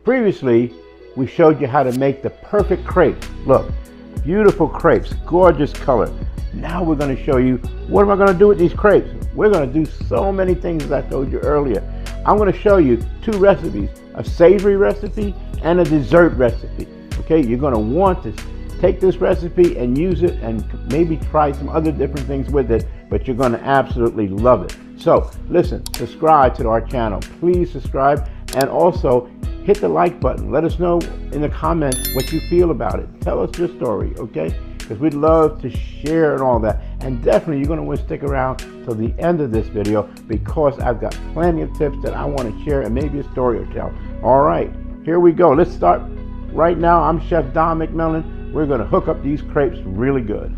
Previously, we showed you how to make the perfect crepe. Look, beautiful crepes, gorgeous color. Now we're going to show you, what am I going to do with these crepes? We're going to do so many things as I told you earlier. I'm going to show you two recipes, a savory recipe and a dessert recipe. Okay, you're going to want to take this recipe and use it and maybe try some other different things with it, but you're going to absolutely love it. So listen, subscribe to our channel. Please subscribe, and also hit the like button. Let us know in the comments what you feel about it. Tell us your story, okay? Because we'd love to share and all that. And definitely you're going to want to stick around till the end of this video, because I've got plenty of tips that I want to share and maybe a story or tell. All right, here we go. Let's start right now. I'm Chef Don McMillan. We're going to hook up these crepes really good.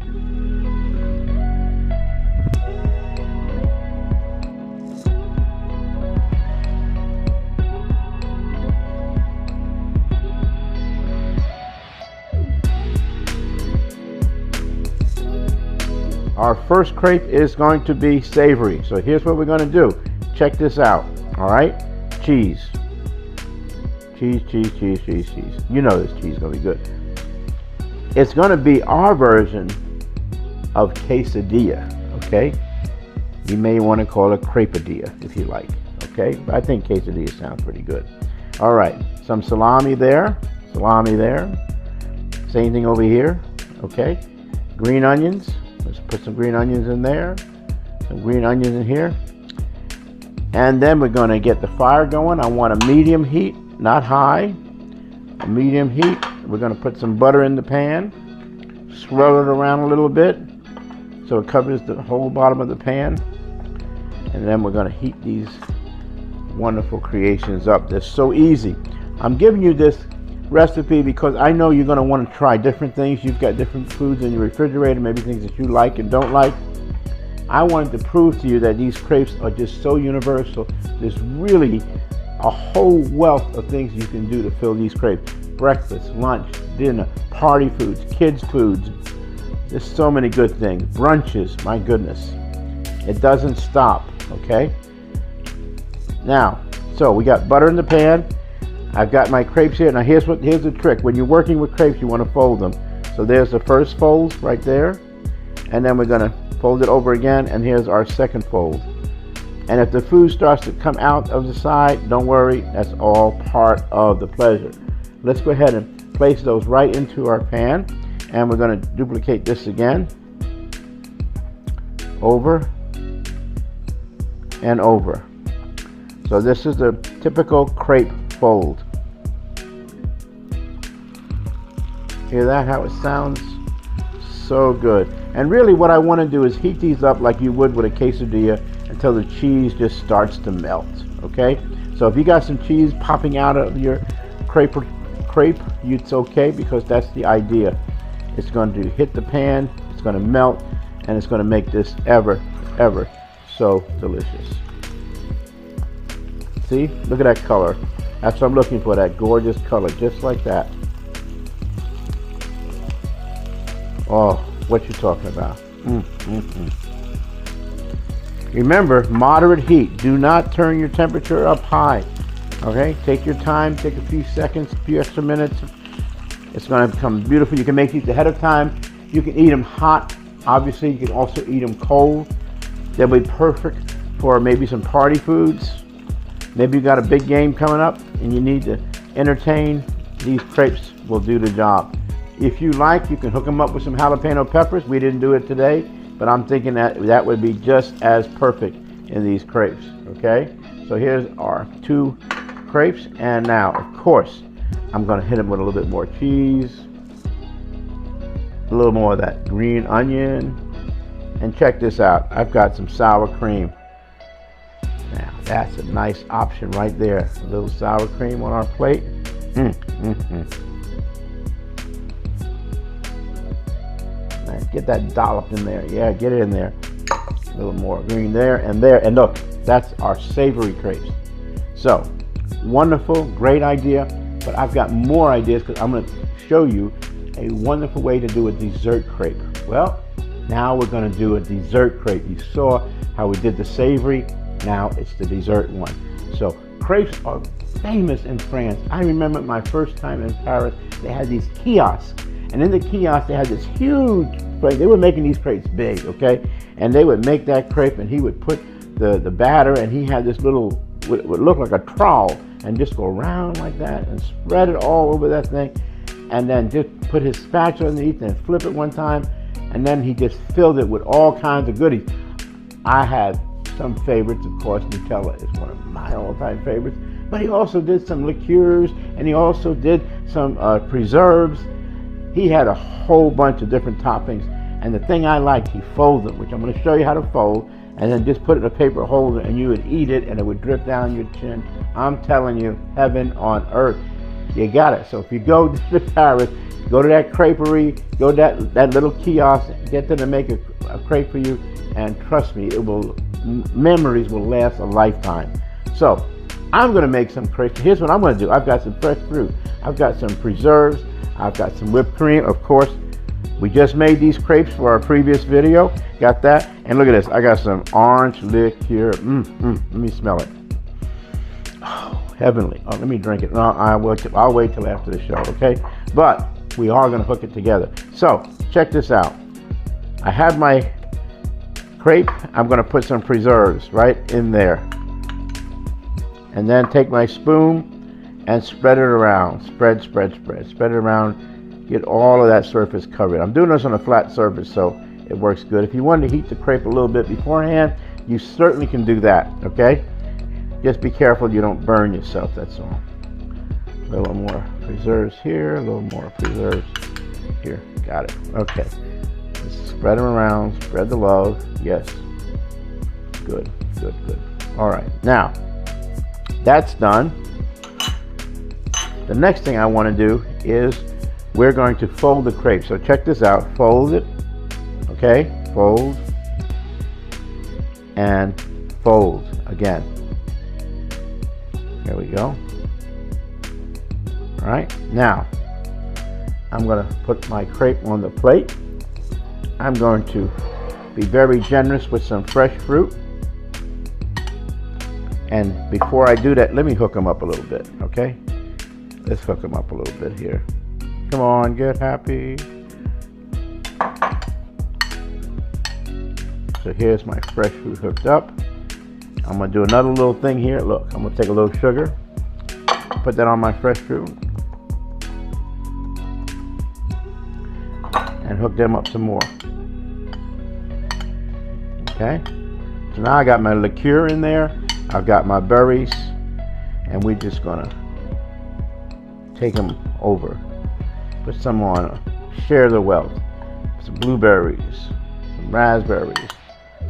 Our first crepe is going to be savory. So here's what we're going to do. Check this out. All right, cheese. Cheese. You know this cheese is going to be good. It's going to be our version of quesadilla, okay? You may want to call it crepadilla if you like, okay? But I think quesadilla sounds pretty good. All right, some salami there. Same thing over here, okay? Green onions. Let's put some green onions in there. Some green onions in here. And then we're going to get the fire going. I want a medium heat, not high. A medium heat. We're going to put some butter in the pan. Swirl it around a little bit so it covers the whole bottom of the pan. And then we're going to heat these wonderful creations up. They're so easy. I'm giving you this recipe because I know you're going to want to try different things. You've got different foods in your refrigerator, maybe things that you like and don't like. I wanted to prove to you that these crepes are just so universal. There's really a whole wealth of things you can do to fill these crepes. Breakfast, lunch, dinner, party foods, kids foods. There's so many good things. Brunches, my goodness. It doesn't stop, okay? Now, so we got butter in the pan. I've got my crepes here. Now here's the trick. When you're working with crepes, you want to fold them. So there's the first fold right there. And then we're going to fold it over again. And here's our second fold. And if the food starts to come out of the side, don't worry. That's all part of the pleasure. Let's go ahead and place those right into our pan. And we're going to duplicate this again. Over and over. So this is the typical crepe fold. Hear that, how it sounds? So good. And really what I want to do is heat these up like you would with a quesadilla until the cheese just starts to melt, okay? So if you got some cheese popping out of your crepe, it's okay, because that's the idea. It's going to hit the pan, it's going to melt, and it's going to make this ever so delicious. See, look at that color. That's what I'm looking for, that gorgeous color, just like that. Oh, what you talking about? Remember, moderate heat. Do not turn your temperature up high. Okay, take your time, take a few seconds, a few extra minutes. It's going to become beautiful. You can make these ahead of time. You can eat them hot. Obviously, you can also eat them cold. They'll be perfect for maybe some party foods. Maybe you got a big game coming up and you need to entertain. These crepes will do the job. If you like, you can hook them up with some jalapeno peppers. We didn't do it today, but I'm thinking that would be just as perfect in these crepes, okay? So here's our two crepes, and now, of course, I'm gonna hit them with a little bit more cheese, a little more of that green onion, and check this out. I've got some sour cream. Now, that's a nice option right there. A little sour cream on our plate. Now, get that dollop in there. Yeah, get it in there. A little more green there and there. And look, that's our savory crepes. So, wonderful, great idea. But I've got more ideas because I'm going to show you a wonderful way to do a dessert crepe. Well, now we're going to do a dessert crepe. You saw how we did the savory. Now it's the dessert one. So crepes are famous in France. I remember my first time in Paris, they had these kiosks. And in the kiosk, they had this huge crepe. They were making these crepes big, okay? And they would make that crepe, and he would put the batter, and he had this little, what would look like a trowel, and just go around like that, and spread it all over that thing, and then just put his spatula underneath, and flip it one time, and then he just filled it with all kinds of goodies. I had some favorites, of course. Nutella is one of my all-time favorites, but he also did some liqueurs, and he also did some preserves. He had a whole bunch of different toppings, and the thing I liked, he folded them, which I'm going to show you how to fold, and then just put it in a paper holder, and you would eat it, and it would drip down your chin. I'm telling you, heaven on earth. You got it. So if you go to Paris, go to that creperie, go to that little kiosk, get them to make a crepe for you, and trust me, memories will last a lifetime. So I'm going to make some crepes. Here's what I'm going to do. I've got some fresh fruit. I've got some preserves. I've got some whipped cream, of course. We just made these crepes for our previous video. Got that. And look at this. I got some orange liqueur. Let me smell it. Oh, heavenly. Oh, let me drink it. No, I'll wait till after the show, okay? But we are going to hook it together. So check this out. I have my crepe. I'm going to put some preserves right in there. And then take my spoon and spread it around. Spread it around. Get all of that surface covered. I'm doing this on a flat surface, so it works good. If you wanted to heat the crepe a little bit beforehand, you certainly can do that, okay? Just be careful you don't burn yourself, that's all. A little more preserves here, a little more preserves here. Got it, okay. Just spread them around, spread the love, yes. Good. All right, now, that's done. The next thing I want to do is we're going to fold the crepe. So check this out. Fold it. Okay? Fold. And fold again. There we go. All right. Now, I'm going to put my crepe on the plate. I'm going to be very generous with some fresh fruit. And before I do that, let me hook them up a little bit. Okay? Let's hook them up a little bit here. Come on, get happy. So here's my fresh fruit hooked up. I'm going to do another little thing here. Look, I'm going to take a little sugar, put that on my fresh fruit, and hook them up some more. Okay? So now I got my liqueur in there. I've got my berries, and we're just going to take them over. Put some on, share the wealth. Some blueberries, some raspberries,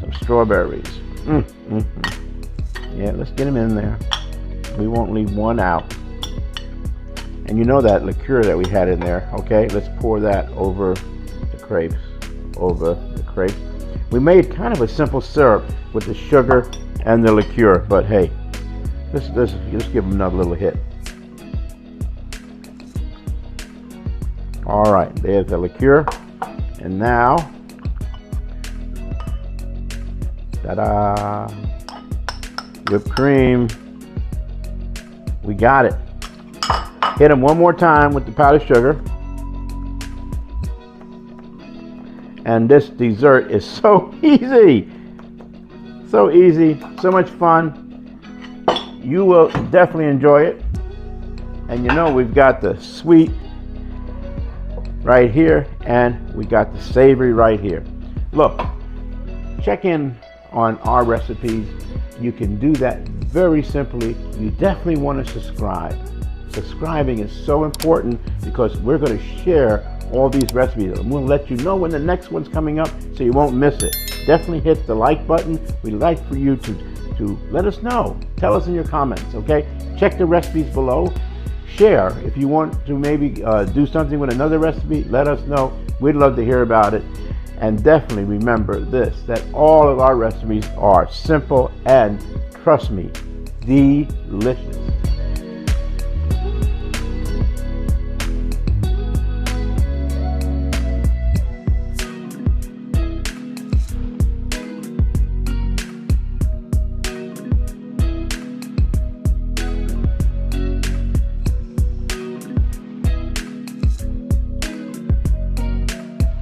some strawberries. Yeah, let's get them in there. We won't leave one out. And you know that liqueur that we had in there, okay? Let's pour that over the crepes, We made kind of a simple syrup with the sugar and the liqueur, but hey, let's give them another little hit. All right, there's the liqueur. And now, ta-da, whipped cream. We got it. Hit them one more time with the powdered sugar. And this dessert is so easy. So easy, so much fun. You will definitely enjoy it. And you know we've got the sweet right here, and we got the savory right here. Look, check in on our recipes. You can do that very simply. You definitely want to subscribe. Subscribing is so important because we're going to share all these recipes. I'm going to let you know when the next one's coming up so you won't miss it. Definitely hit the like button. We'd like for you to let us know. Tell us in your comments, okay? Check the recipes below. Share if you want to maybe do something with another recipe. Let us know. We'd love to hear about it. And definitely remember this, that all of our recipes are simple and, trust me, delicious.